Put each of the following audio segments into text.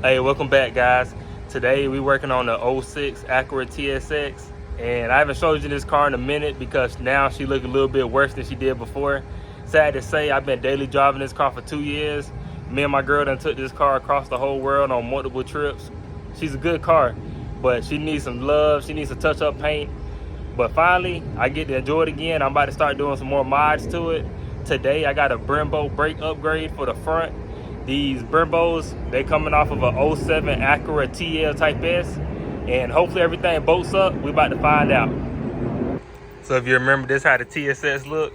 Hey, welcome back, guys. Today we working on the '06 Acura TSX, and I haven't showed you this car in a minute because now she look a little bit worse than she did before. Sad to say, I've been daily driving this car for 2 years. Me and my girl done took this car across the whole world on multiple trips. She's a good car, but she needs some love. She needs to touch up paint. But finally, I get to enjoy it again. I'm about to start doing some more mods to it. Today, I got a Brembo brake upgrade for the front. These Brembos, they coming off of a '07 Acura TL Type S. And hopefully everything bolts up. We about to find out. So if you remember, this how the TSX look.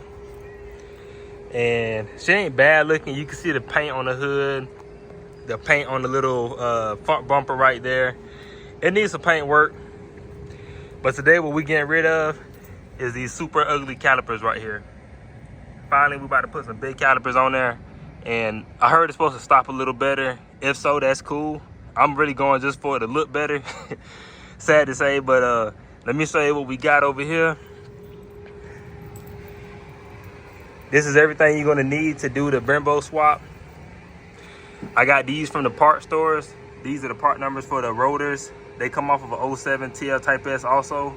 And she ain't bad looking. You can see the paint on the hood. The paint on the little front bumper right there. It needs some paint work. But today what we getting rid of is these super ugly calipers right here. Finally, we about to put some big calipers on there. And I heard it's supposed to stop a little better. If so, that's cool. I'm really going just for it to look better. Sad to say, but let me show you what we got over here. This is everything you're gonna need to do the Brembo swap. I got these from the part stores. These are the part numbers for the rotors. They come off of a '07 TL Type S also.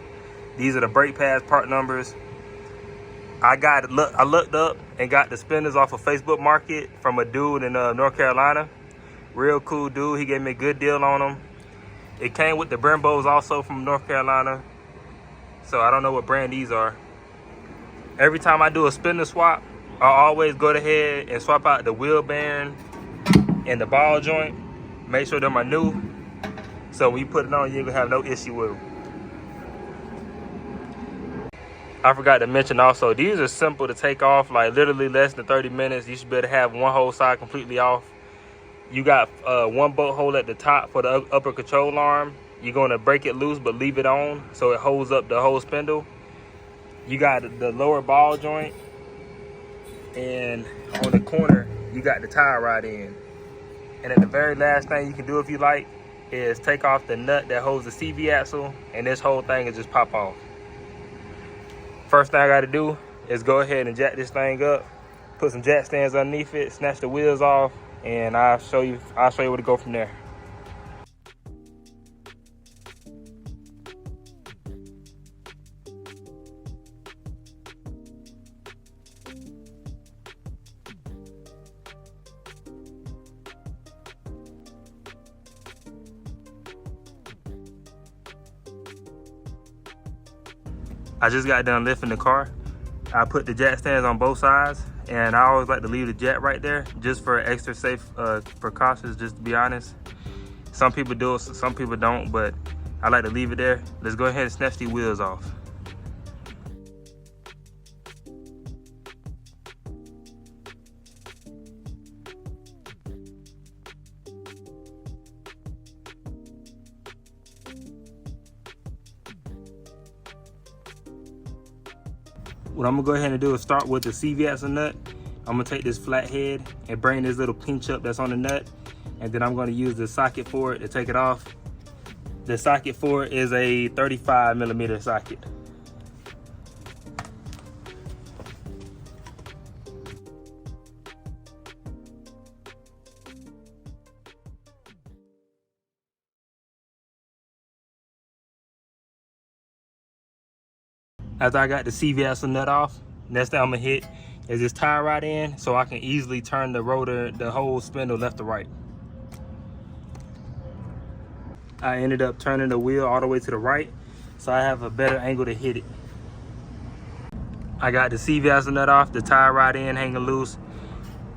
These are the brake pads part numbers. I looked up and got the spinners off of Facebook Market from a dude in North Carolina. Real cool dude. He gave me a good deal on them. It came with the Brembos also from North Carolina. So I don't know what brand these are. Every time I do a spinner swap, I always go ahead and swap out the wheel bearing and the ball joint. Make sure them are new. So when you put it on, you ain't gonna have no issue with them. I forgot to mention also, these are simple to take off, like literally less than 30 minutes. You should be able to have one whole side completely off. You got one bolt hole at the top for the upper control arm. You're gonna break it loose, but leave it on so it holds up the whole spindle. You got the lower ball joint, and on the corner, you got the tie rod in. And then the very last thing you can do if you like is take off the nut that holds the CV axle, and this whole thing will just pop off. First thing I gotta do is go ahead and jack this thing up, put some jack stands underneath it, snatch the wheels off, and I'll show you where to go from there. I just got done lifting the car. I put the jack stands on both sides, and I always like to leave the jack right there just for extra safe precautions, just to be honest. Some people do it, some people don't, but I like to leave it there. Let's go ahead and snatch these wheels off. What I'm gonna go ahead and do is start with the CV axle nut. I'm gonna take this flat head and bring this little pinch up that's on the nut, and then I'm gonna use the socket for it to take it off. The socket for it is a 35mm socket. After I got the CV axle nut off, next thing I'm gonna hit is this tie rod in so I can easily turn the rotor, the whole spindle left to right. I ended up turning the wheel all the way to the right so I have a better angle to hit it. I got the CV axle nut off, the tie rod in hanging loose.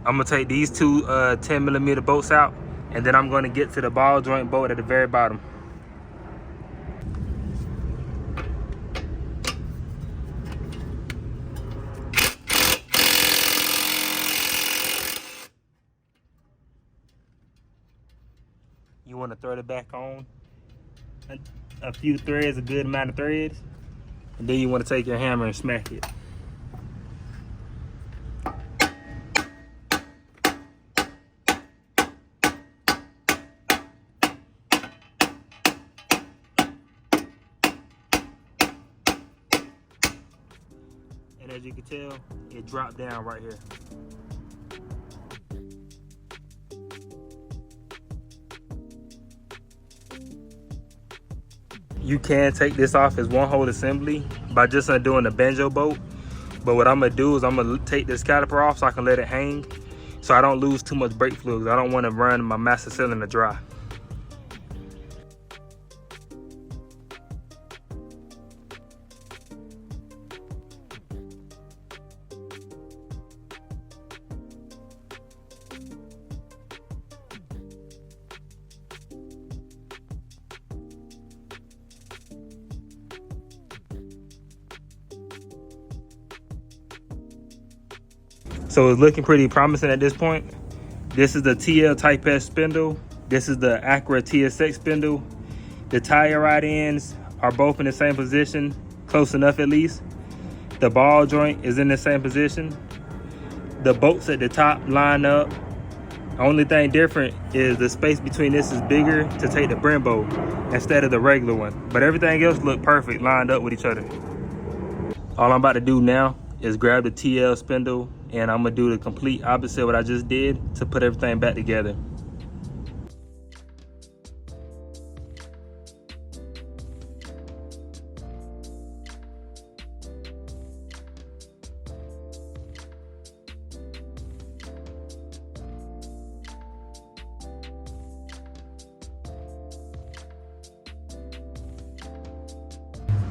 I'm gonna take these two 10mm bolts out, and then I'm gonna get to the ball joint bolt at the very bottom. You want to thread it back on a few threads, a good amount of threads, and then you want to take your hammer and smack it. And as you can tell, it dropped down right here. You can take this off as one whole assembly by just undoing the banjo bolt. But what I'm gonna do is I'm gonna take this caliper off so I can let it hang, so I don't lose too much brake fluid. I don't want to run my master cylinder dry. So it's looking pretty promising at this point. This is the TL Type S spindle. This is the Acura TSX spindle. The tire rod ends are both in the same position, close enough at least. The ball joint is in the same position. The bolts at the top line up. The only thing different is the space between this is bigger to take the Brembo instead of the regular one. But everything else looked perfect, lined up with each other. All I'm about to do now is grab the TL spindle, and I'm gonna do the complete opposite of what I just did to put everything back together.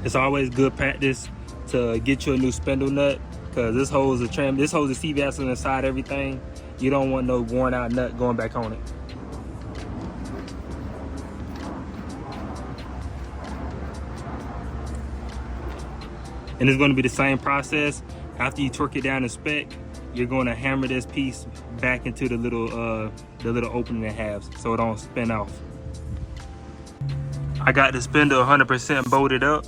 It's always good practice to get you a new spindle nut, because this holds the trim, this holds the CV axle inside everything. You don't want no worn out nut going back on it. And it's going to be the same process. After you torque it down to spec, you're going to hammer this piece back into the little opening it has, so it don't spin off. I got the spindle 100% bolted up.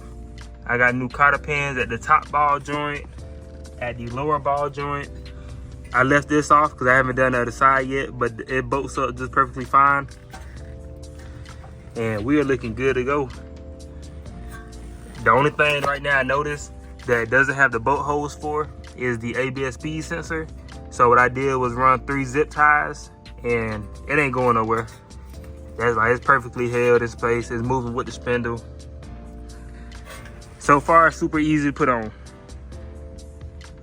I got new cotter pins at the top ball joint, at the lower ball joint. I left this off because I haven't done the other side yet, but it bolts up just perfectly fine. And we are looking good to go. The only thing right now I noticed that it doesn't have the bolt holes for is the ABS speed sensor. So what I did was run 3 zip ties, and it ain't going nowhere. That's like, it's perfectly held in place. It's moving with the spindle. So far, super easy to put on.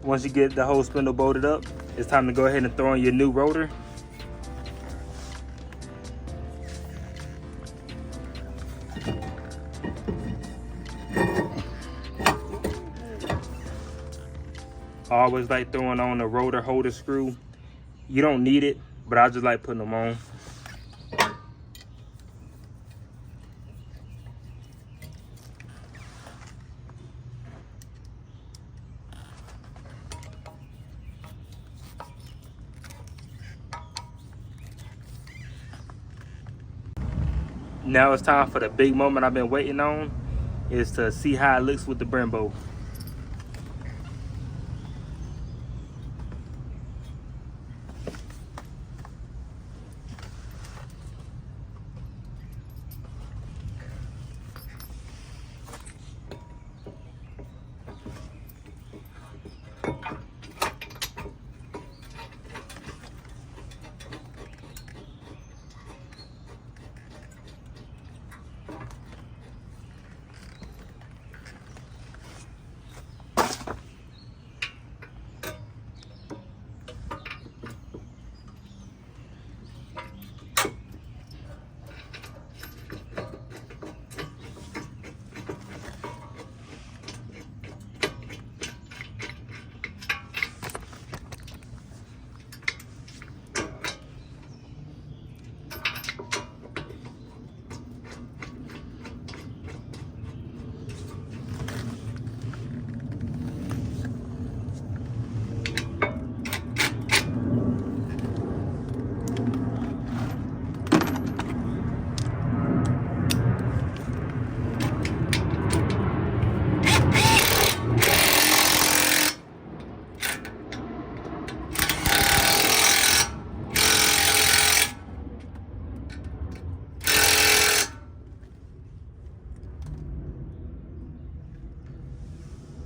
Once you get the whole spindle bolted up, it's time to go ahead and throw in your new rotor. I always like throwing on the rotor holder screw. You don't need it, but I just like putting them on. Now it's time for the big moment I've been waiting on, is to see how it looks with the Brembo.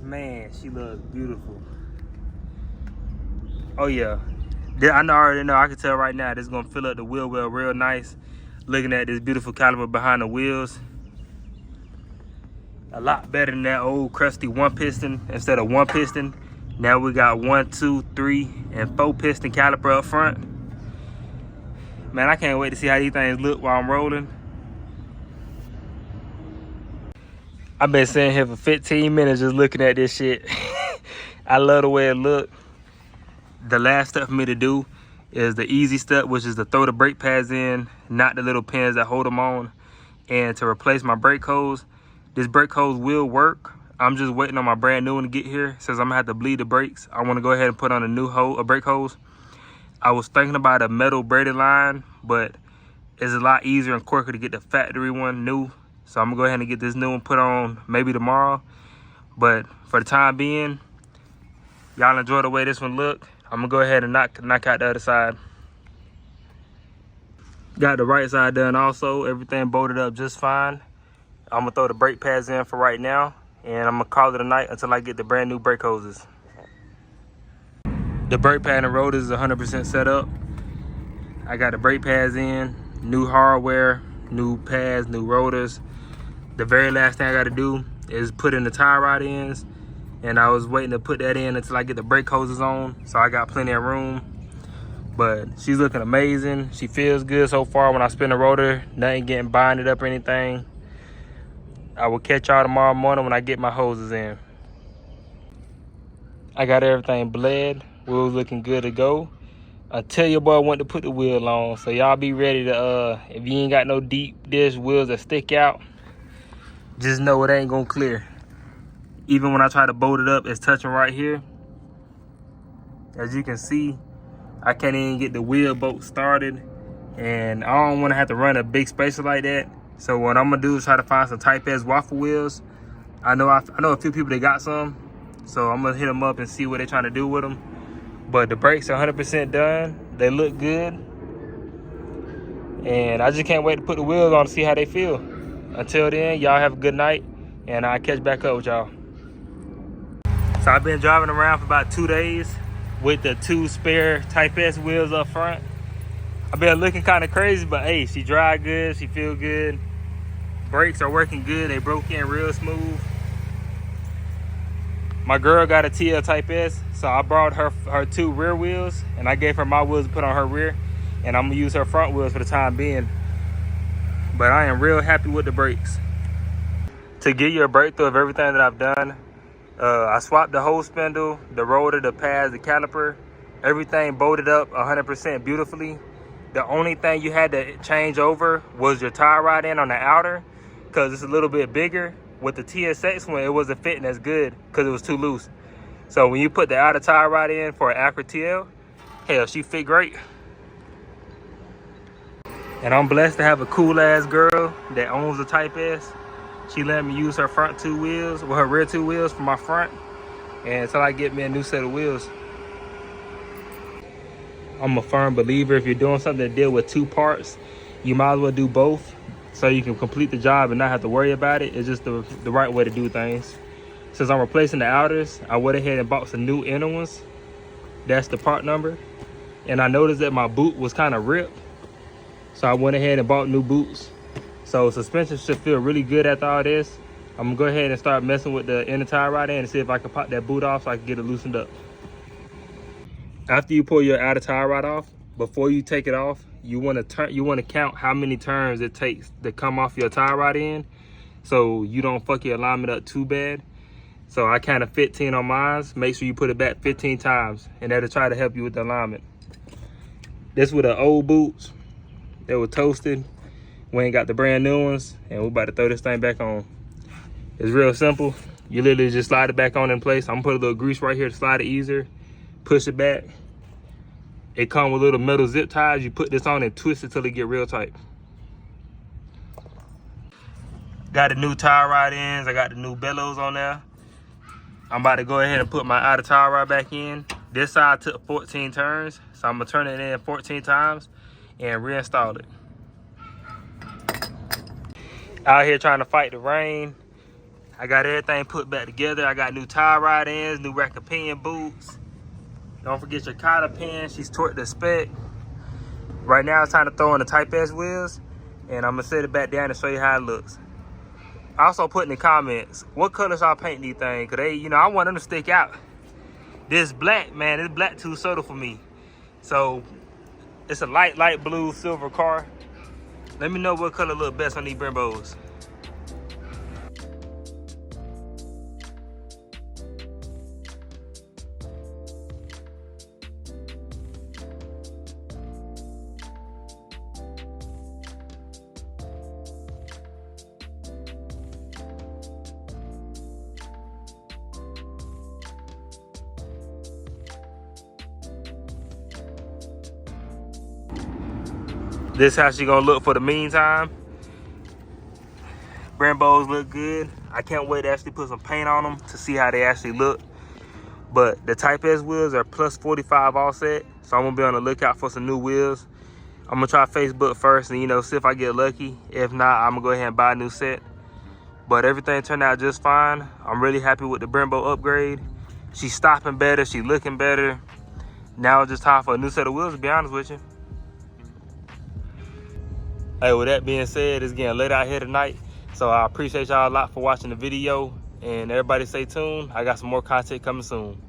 Man, she looks beautiful. Oh yeah, I already know. I can tell right now this is gonna fill up the wheel well real nice. Looking at this beautiful caliper behind the wheels, A lot better than that old crusty 1 piston. Instead of 1 piston, now we got 1, 2, 3, and 4 piston caliper up front. Man, I can't wait to see how these things look while I'm rolling. I've been sitting here for 15 minutes just looking at this shit. I love the way it looks. The last step for me to do is the easy step, which is to throw the brake pads in, not the little pins that hold them on, and to replace my brake hose. This brake hose will work. I'm just waiting on my brand new one to get here. Since I'm gonna have to bleed the brakes, I want to go ahead and put on a brake hose. I was thinking about a metal braided line, but it's a lot easier and quicker to get the factory one new. So I'm gonna go ahead and get this new one put on maybe tomorrow. But for the time being, y'all enjoy the way this one look. I'm gonna go ahead and knock out the other side. Got the right side done also. Everything bolted up just fine. I'm gonna throw the brake pads in for right now, and I'm gonna call it a night until I get the brand new brake hoses. The brake pad and rotors is 100% set up. I got the brake pads in, new hardware, new pads, new rotors. The very last thing I gotta do is put in the tie rod ends, and I was waiting to put that in until I get the brake hoses on, so I got plenty of room. But she's looking amazing. She feels good so far. When I spin the rotor, nothing getting binded up or anything. I will catch y'all tomorrow morning when I get my hoses in. I got everything bled. Wheels looking good to go. Until your boy went to put the wheel on. So y'all be ready to, if you ain't got no deep dish wheels that stick out, just know it ain't gonna clear. Even when I try to bolt it up, it's touching right here. As you can see, I can't even get the wheel bolt started, and I don't want to have to run a big spacer like that. So what I'm gonna do is try to find some Type S waffle wheels. I know a few people that got some, so I'm gonna hit them up and see what they're trying to do with them. But the brakes are 100% done. They look good, and I just can't wait to put the wheels on to see how they feel. Until then, y'all have a good night, and I'll catch back up with y'all. So I've been driving around for about 2 days with the 2 spare Type S wheels up front. I've been looking kind of crazy, but hey, she drive good, she feel good. Brakes are working good, they broke in real smooth. My girl got a TL Type S, so I brought her 2 rear wheels, and I gave her my wheels to put on her rear, and I'm gonna use her front wheels for the time being. But I am real happy with the brakes. To give you a breakthrough of everything that I've done, I swapped the hose spindle, the rotor, the pads, the caliper. Everything bolted up 100% beautifully. The only thing you had to change over was your tie rod end on the outer, because it's a little bit bigger. With the TSX one, it wasn't fitting as good because it was too loose. So when you put the outer tie rod in for an Acura TL, hell, she fit great. And I'm blessed to have a cool ass girl that owns a Type S. She let me use her front 2 wheels, well, her rear 2 wheels for my front, and until I get me a new set of wheels. I'm a firm believer if you're doing something to deal with 2 parts, you might as well do both so you can complete the job and not have to worry about it. It's just the right way to do things. Since I'm replacing the outers, I went ahead and bought some new inner ones. That's the part number. And I noticed that my boot was kind of ripped, so I went ahead and bought new boots. So suspension should feel really good after all this. I'm gonna go ahead and start messing with the inner tie rod end and see if I can pop that boot off so I can get it loosened up. After you pull your outer tie rod off, before you take it off, you want to count how many turns it takes to come off your tie rod end, so you don't fuck your alignment up too bad. So I counted 15 on mine. Make sure you put it back 15 times, and that'll try to help you with the alignment. This with the old boots. They were toasted. We ain't got the brand new ones, and we're about to throw this thing back on. It's real simple. You literally just slide it back on in place. I'm gonna put a little grease right here to slide it easier. Push it back. It comes with little metal zip ties. You put this on and twist it till it get real tight. Got the new tie rod ends. I got the new bellows on there. I'm about to go ahead and put my outer tie rod back in. This side took 14 turns, so I'm gonna turn it in 14 times and reinstall it. Out here trying to fight the rain. I got everything put back together. I got new tie rod ends, new rack of pinion boots. Don't forget your cotter pin. She's torqued the spec. Right now it's time to throw in the Type S wheels, and I'm gonna set it back down and show you how it looks. Also put in the comments, what colors y'all paint these things? Cause they, you know, I want them to stick out. This black, man, this black too subtle for me. So it's a light blue silver car. Let me know what color look best on these Brembos. This how she gonna look for the meantime. Brembos look good. I can't wait to actually put some paint on them to see how they actually look. But the Type S wheels are plus 45 offset, so I'm gonna be on the lookout for some new wheels. I'm gonna try Facebook first and, you know, see if I get lucky. If not, I'm gonna go ahead and buy a new set. But everything turned out just fine. I'm really happy with the Brembo upgrade. She's stopping better, she's looking better. Now it's just time for a new set of wheels, to be honest with you. Hey, with that being said, it's getting late out here tonight. So I appreciate y'all a lot for watching the video. And everybody stay tuned. I got some more content coming soon.